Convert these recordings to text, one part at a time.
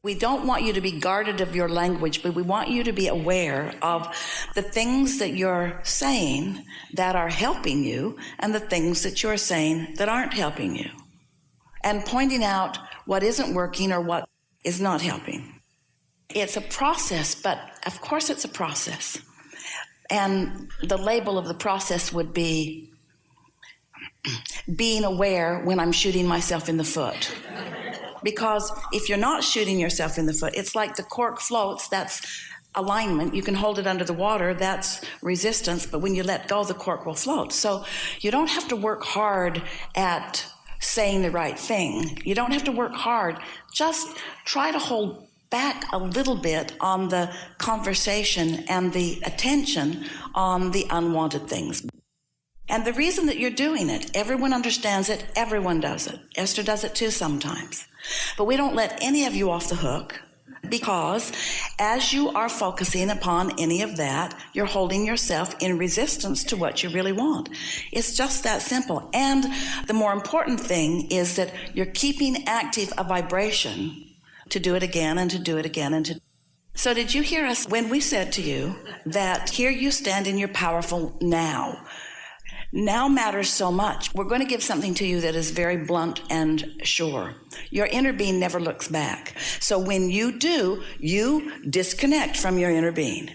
We don't want you to be guarded of your language, but we want you to be aware of the things that you're saying that are helping you and the things that you're saying that aren't helping you, and pointing out what isn't working or what is not helping. It's a process, but of course it's a process. And the label of the process would be being aware when I'm shooting myself in the foot. Because if you're not shooting yourself in the foot, it's like the cork floats, that's alignment. You can hold it under the water, that's resistance, but when you let go, the cork will float. So you don't have to work hard at saying the right thing. You don't have to work hard. Just try to hold back a little bit on the conversation and the attention on the unwanted things. And the reason that you're doing it, everyone understands it, everyone does it. Esther does it too sometimes. But we don't let any of you off the hook, because as you are focusing upon any of that, you're holding yourself in resistance to what you really want. It's just that simple. And the more important thing is that you're keeping active a vibration to do it again and to do it again and to. So did you hear us when we said to you that here you stand in your powerful now? Now matters so much. We're going to give something to you that is very blunt and sure. Your inner being never looks back. So when you do, you disconnect from your inner being.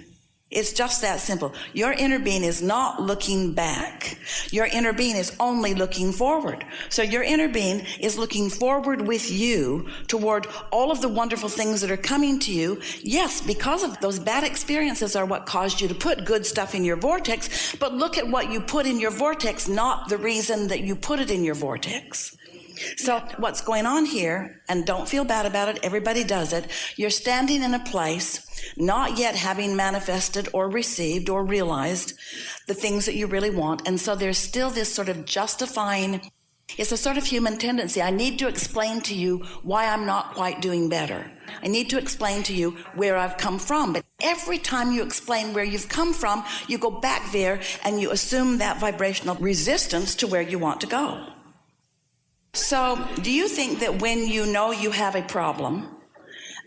It's just that simple. Your inner being is not looking back. Your inner being is only looking forward. So your inner being is looking forward with you toward all of the wonderful things that are coming to you. Yes, because of those bad experiences are what caused you to put good stuff in your vortex, but look at what you put in your vortex, not the reason that you put it in your vortex. So what's going on here, and don't feel bad about it, everybody does it, you're standing in a place not yet having manifested or received or realized the things that you really want, and so there's still this sort of justifying. It's a sort of human tendency. I need to explain to you why I'm not quite doing better. I need to explain to you where I've come from. But every time you explain where you've come from, you go back there and you assume that vibrational resistance to where you want to go. So do you think that when you know you have a problem,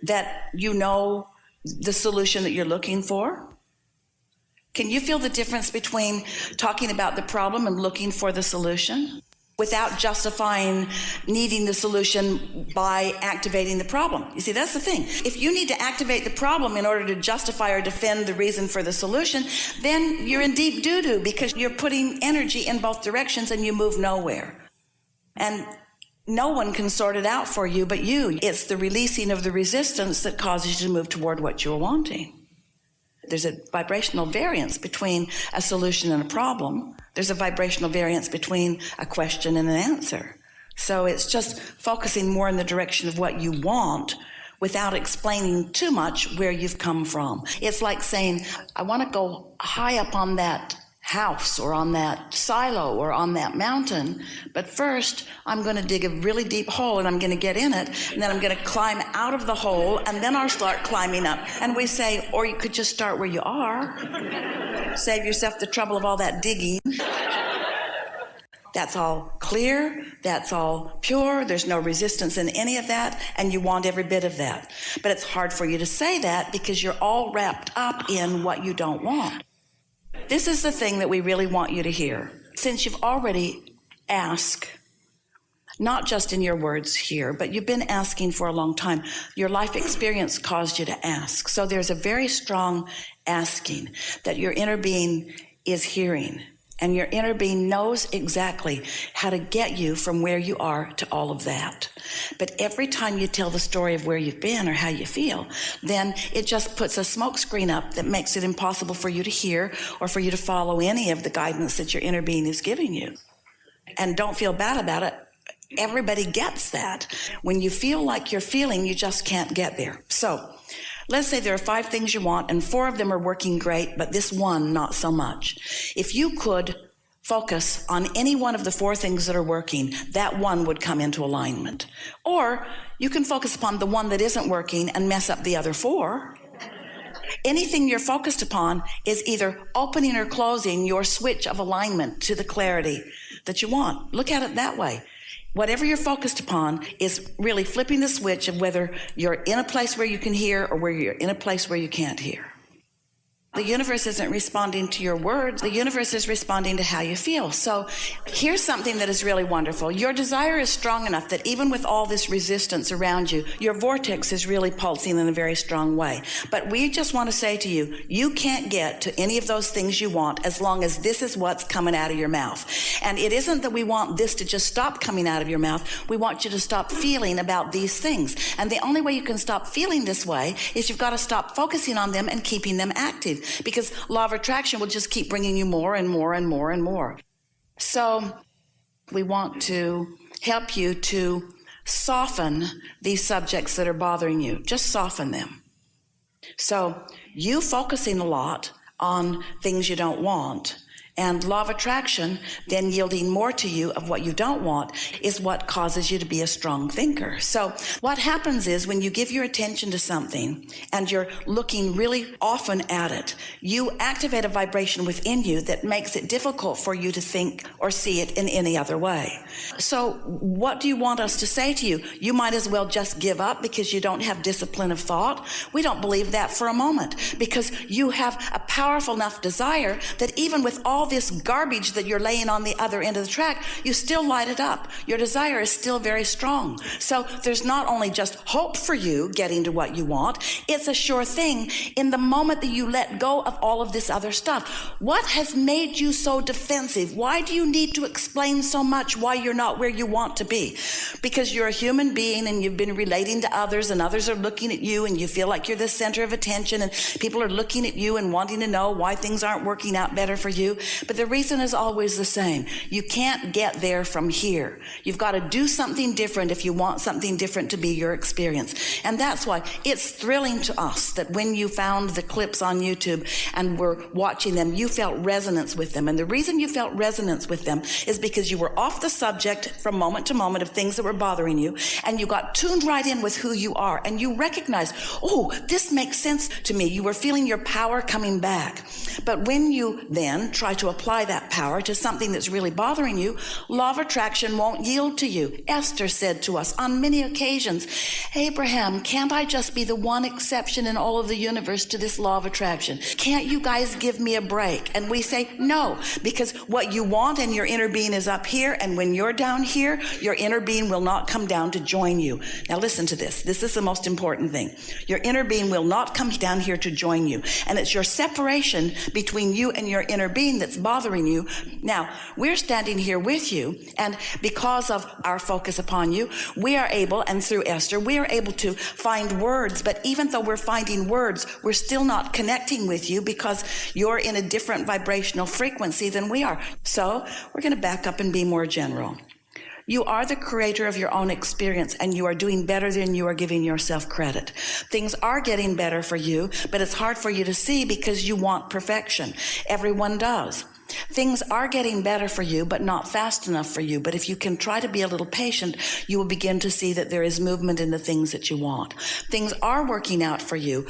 that you know the solution that you're looking for? Can you feel the difference between talking about the problem and looking for the solution without justifying needing the solution by activating the problem? You see, that's the thing. If you need to activate the problem in order to justify or defend the reason for the solution, then you're in deep doo-doo, because you're putting energy in both directions and you move nowhere. And no one can sort it out for you but you. It's the releasing of the resistance that causes you to move toward what you're wanting. There's a vibrational variance between a solution and a problem. There's a vibrational variance between a question and an answer. So it's just focusing more in the direction of what you want without explaining too much where you've come from. It's like saying, I want to go high up on that house or on that silo or on that mountain, but first I'm going to dig a really deep hole and I'm going to get in it, and then I'm going to climb out of the hole, and then I'll start climbing up. And we say, or you could just start where you are. Save yourself the trouble of all that digging. That's all clear, that's all pure, there's no resistance in any of that, and you want every bit of that. But it's hard for you to say that because you're all wrapped up in what you don't want. This is the thing that we really want you to hear. Since you've already asked, not just in your words here, but you've been asking for a long time, your life experience caused you to ask. So there's a very strong asking that your inner being is hearing. And your inner being knows exactly how to get you from where you are to all of that. But every time you tell the story of where you've been or how you feel, then it just puts a smoke screen up that makes it impossible for you to hear or for you to follow any of the guidance that your inner being is giving you. And don't feel bad about it. Everybody gets that. When you feel like you're feeling, you just can't get there. So let's say there are 5 things you want and 4 of them are working great, but this one not so much. If you could focus on any one of the 4 things that are working, that one would come into alignment. Or you can focus upon the one that isn't working and mess up the other 4. Anything you're focused upon is either opening or closing your switch of alignment to the clarity that you want. Look at it that way. Whatever you're focused upon is really flipping the switch of whether you're in a place where you can hear or where you're in a place where you can't hear. The universe isn't responding to your words. The universe is responding to how you feel. So here's something that is really wonderful. Your desire is strong enough that even with all this resistance around you, your vortex is really pulsing in a very strong way. But we just want to say to you, you can't get to any of those things you want as long as this is what's coming out of your mouth. And it isn't that we want this to just stop coming out of your mouth. We want you to stop feeling about these things. And the only way you can stop feeling this way is you've got to stop focusing on them and keeping them active. Because law of attraction will just keep bringing you more and more and more and more. So we want to help you to soften these subjects that are bothering you. Just soften them. So you focusing a lot on things you don't want, and law of attraction then yielding more to you of what you don't want is what causes you to be a strong thinker. So what happens is when you give your attention to something and you're looking really often at it, you activate a vibration within you that makes it difficult for you to think or see it in any other way. So what do you want us to say to you? You might as well just give up because you don't have discipline of thought. We don't believe that for a moment, because you have a powerful enough desire that even with all this garbage that you're laying on the other end of the track, you still light it up. Your desire is still very strong. So there's not only just hope for you getting to what you want, it's a sure thing in the moment that you let go of all of this other stuff. What has made you so defensive? Why do you need to explain so much why you're not where you want to be? Because you're a human being and you've been relating to others, and others are looking at you, and you feel like you're the center of attention, and people are looking at you and wanting to know why things aren't working out better for you. But the reason is always the same. You can't get there from here. You've got to do something different if you want something different to be your experience. And that's why it's thrilling to us that when you found the clips on YouTube and were watching them, you felt resonance with them. And the reason you felt resonance with them is because you were off the subject from moment to moment of things that were bothering you, and you got tuned right in with who you are, and you recognized, oh, this makes sense to me. You were feeling your power coming back. But when you then try to apply that power to something that's really bothering you, law of attraction won't yield to you. Esther said to us on many occasions, Abraham, can't I just be the one exception in all of the universe to this law of attraction? Can't you guys give me a break? And we say no, because what you want in your inner being is up here, and when you're down here, your inner being will not come down to join you. Now listen to this. This is the most important thing. Your inner being will not come down here to join you, and it's your separation between you and your inner being that's bothering you. Now, we're standing here with you, and because of our focus upon you, we are able, and through Esther, we are able to find words. But even though we're finding words, we're still not connecting with you because you're in a different vibrational frequency than we are. So we're going to back up and be more general. You are the creator of your own experience, and you are doing better than you are giving yourself credit. Things are getting better for you, but it's hard for you to see because you want perfection. Everyone does. Things are getting better for you, but not fast enough for you. But if you can try to be a little patient, you will begin to see that there is movement in the things that you want. Things are working out for you.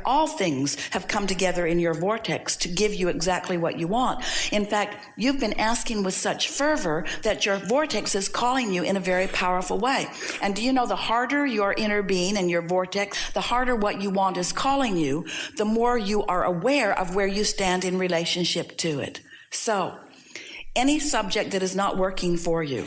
All things have come together in your vortex to give you exactly what you want. In fact, you've been asking with such fervor that your vortex is calling you in a very powerful way. And do you know, the harder your inner being and your vortex, the harder what you want is calling you, the more you are aware of where you stand in relationship to it. So, any subject that is not working for you,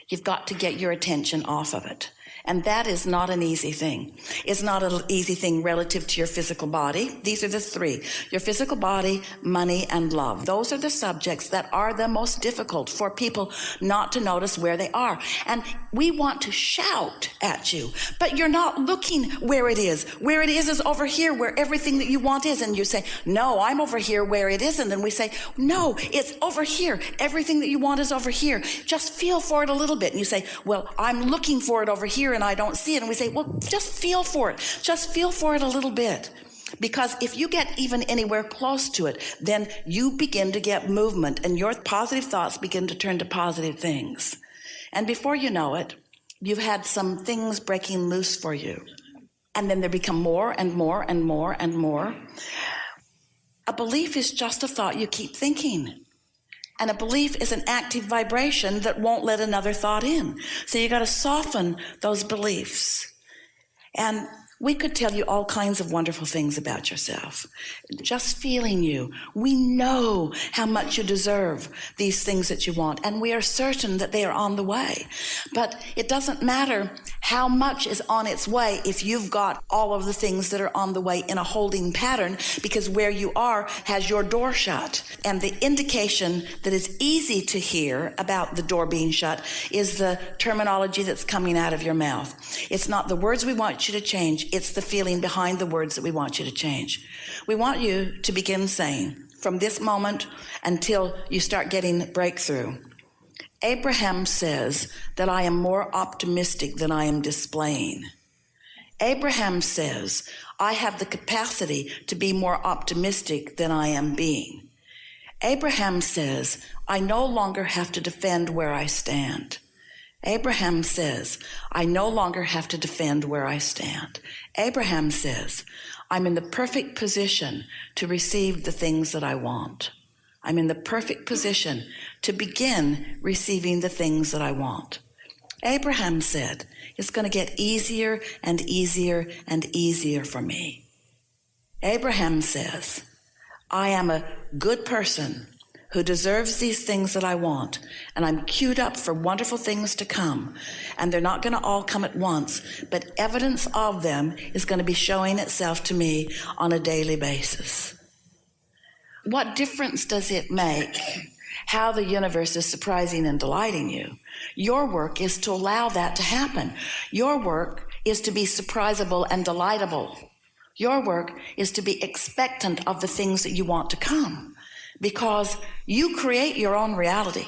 you've got to get your attention off of it. And that is not an easy thing. It's not an easy thing relative to your physical body. These are the three: your physical body, money, and love. Those are the subjects that are the most difficult for people not to notice where they are. And we want to shout at you, but you're not looking where it is. Where it is over here, where everything that you want is. And you say, no, I'm over here where it isn't. And we say, no, it's over here. Everything that you want is over here. Just feel for it a little bit. And you say, well, I'm looking for it over here and I don't see it. And we say, well, just feel for it. Just feel for it a little bit. Because if you get even anywhere close to it, then you begin to get movement, and your positive thoughts begin to turn to positive things. And before you know it, you've had some things breaking loose for you. And then there become more and more and more and more. A belief is just a thought you keep thinking. And a belief is an active vibration that won't let another thought in. So you got to soften those beliefs. And we could tell you all kinds of wonderful things about yourself. Just feeling you. We know how much you deserve these things that you want, and we are certain that they are on the way. But it doesn't matter how much is on its way if you've got all of the things that are on the way in a holding pattern, because where you are has your door shut. And the indication that is easy to hear about the door being shut is the terminology that's coming out of your mouth. It's not the words we want you to change, it's the feeling behind the words that we want you to change. We want you to begin saying, from this moment until you start getting breakthrough, Abraham says that I am more optimistic than I am displaying. Abraham says I have the capacity to be more optimistic than I am being. Abraham says I no longer have to defend where I stand. Abraham says I no longer have to defend where I stand. Abraham says I'm in the perfect position to receive the things that I want. I'm in the perfect position to begin receiving the things that I want. Abraham said, it's going to get easier and easier and easier for me. Abraham says, I am a good person who deserves these things that I want, and I'm queued up for wonderful things to come, and they're not going to all come at once, but evidence of them is going to be showing itself to me on a daily basis. What difference does it make how the universe is surprising and delighting you? Your work is to allow that to happen. Your work is to be surprisable and delightable. Your work is to be expectant of the things that you want to come, because you create your own reality,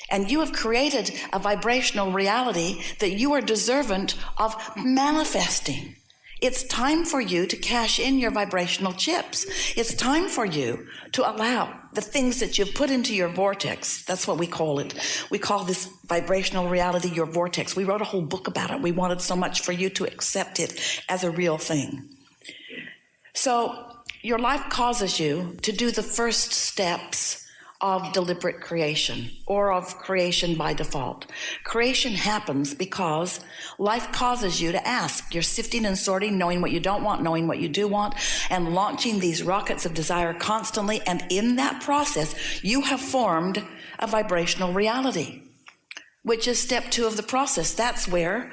and you have created a vibrational reality that you are deserving of manifesting. It's time for you to cash in your vibrational chips. It's time for you to allow the things that you've put into your vortex. That's what we call it. We call this vibrational reality your vortex. We wrote a whole book about it. We wanted so much for you to accept it as a real thing. So your life causes you to do the first steps of deliberate creation, or of creation by default. Creation happens because life causes you to ask. You're sifting and sorting, knowing what you don't want, knowing what you do want, and launching these rockets of desire constantly. And in that process, you have formed a vibrational reality, which is step 2 of the process. That's where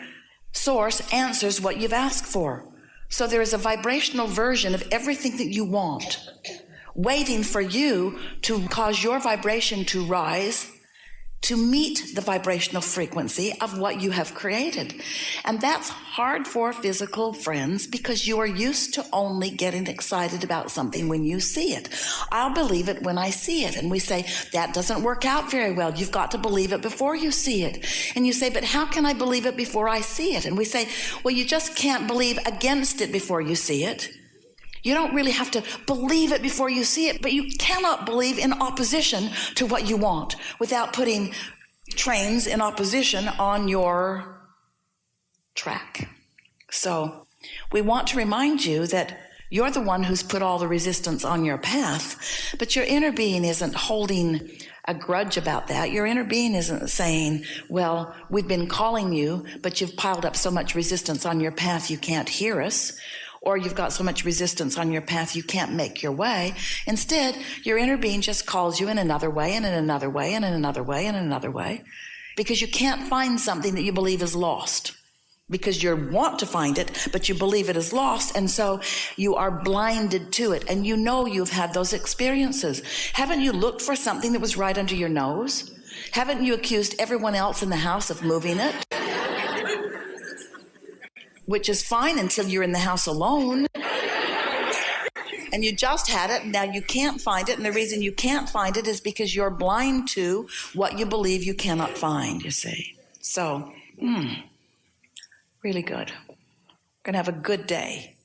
Source answers what you've asked for. So there is a vibrational version of everything that you want, waiting for you to cause your vibration to rise to meet the vibrational frequency of what you have created. And that's hard for physical friends, because you are used to only getting excited about something when you see it. I'll believe it when I see it. And we say, that doesn't work out very well. You've got to believe it before you see it. And you say, but how can I believe it before I see it? And we say, well, you just can't believe against it before you see it. You don't really have to believe it before you see it, but you cannot believe in opposition to what you want without putting trains in opposition on your track. So we want to remind you that you're the one who's put all the resistance on your path, but your inner being isn't holding a grudge about that. Your inner being isn't saying, well, we've been calling you, but you've piled up so much resistance on your path you can't hear us. Or you've got so much resistance on your path you can't make your way. Instead, your inner being just calls you in another way, and in another way, and in another way, and in another way, because you can't find something that you believe is lost, because you want to find it, but you believe it is lost, and so you are blinded to it. And you know you've had those experiences. Haven't you looked for something that was right under your nose? Haven't you accused everyone else in the house of moving it? Which is fine until you're in the house alone. And you just had it, and now you can't find it. And the reason you can't find it is because you're blind to what you believe you cannot find, you see. So, really good. We're going to have a good day.